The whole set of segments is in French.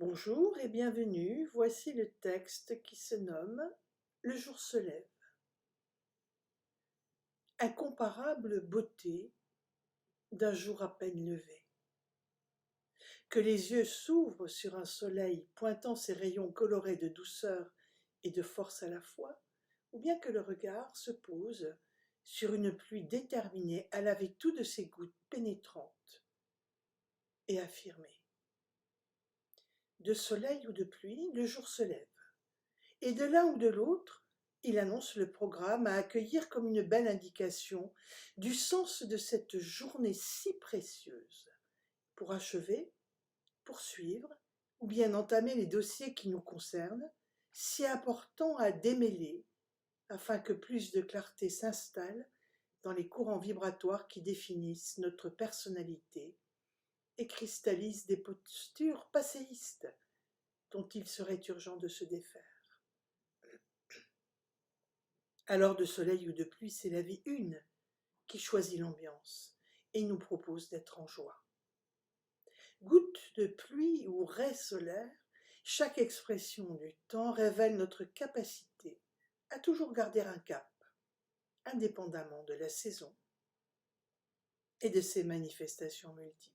Bonjour et bienvenue, voici le texte qui se nomme « Le jour se lève ». Incomparable beauté d'un jour à peine levé. Que les yeux s'ouvrent sur un soleil pointant ses rayons colorés de douceur et de force à la fois, ou bien que le regard se pose sur une pluie déterminée à laver tout de ses gouttes pénétrantes et affirmées. De soleil ou de pluie, le jour se lève. Et de l'un ou de l'autre, il annonce le programme à accueillir comme une belle indication du sens de cette journée si précieuse, pour achever, poursuivre, ou bien entamer les dossiers qui nous concernent, si importants à démêler, afin que plus de clarté s'installe dans les courants vibratoires qui définissent notre personnalité et cristallisent des postures passéistes dont il serait urgent de se défaire. Alors de soleil ou de pluie, c'est la vie une qui choisit l'ambiance et nous propose d'être en joie. Goutte de pluie ou ray solaire, chaque expression du temps révèle notre capacité à toujours garder un cap, indépendamment de la saison et de ses manifestations multiples.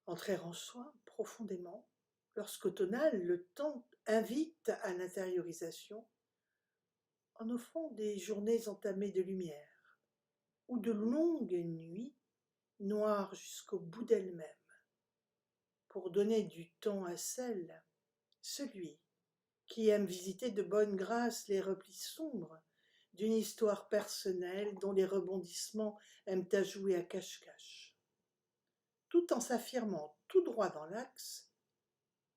Entrer en soi profondément, lorsqu'automnal, le temps invite à l'intériorisation, en offrant des journées entamées de lumière, ou de longues nuits noires jusqu'au bout d'elles-mêmes, pour donner du temps à celui qui aime visiter de bonne grâce les replis sombres d'une histoire personnelle dont les rebondissements aiment à jouer à cache-cache, tout en s'affirmant tout droit dans l'axe,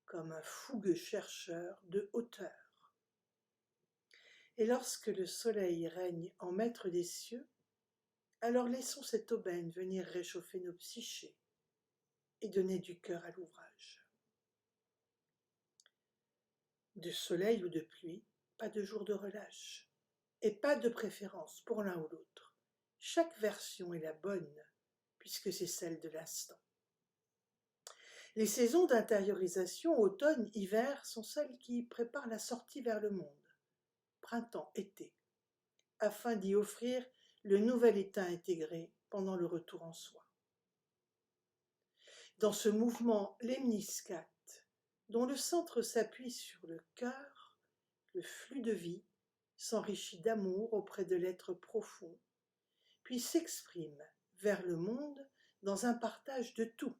comme un fougueux chercheur de hauteur. Et lorsque le soleil règne en maître des cieux, alors laissons cette aubaine venir réchauffer nos psychés et donner du cœur à l'ouvrage. De soleil ou de pluie, pas de jour de relâche, et pas de préférence pour l'un ou l'autre. Chaque version est la bonne, puisque c'est celle de l'instant. Les saisons d'intériorisation, automne, hiver, sont celles qui préparent la sortie vers le monde, printemps, été, afin d'y offrir le nouvel état intégré pendant le retour en soi. Dans ce mouvement lemniscate, dont le centre s'appuie sur le cœur, le flux de vie s'enrichit d'amour auprès de l'être profond, puis s'exprime vers le monde dans un partage de tout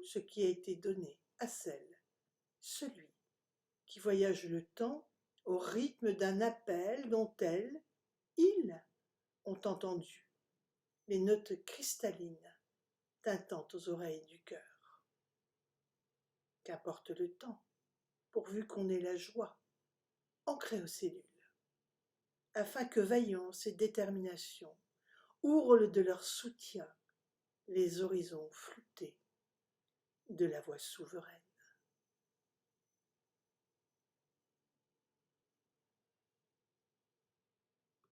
ce qui a été donné à celui qui voyage le temps au rythme d'un appel dont ils ont entendu les notes cristallines tintant aux oreilles du cœur. Qu'importe le temps, pourvu qu'on ait la joie, ancrée aux cellules, afin que vaillance et détermination ourlent de leur soutien les horizons floutés de la voix souveraine.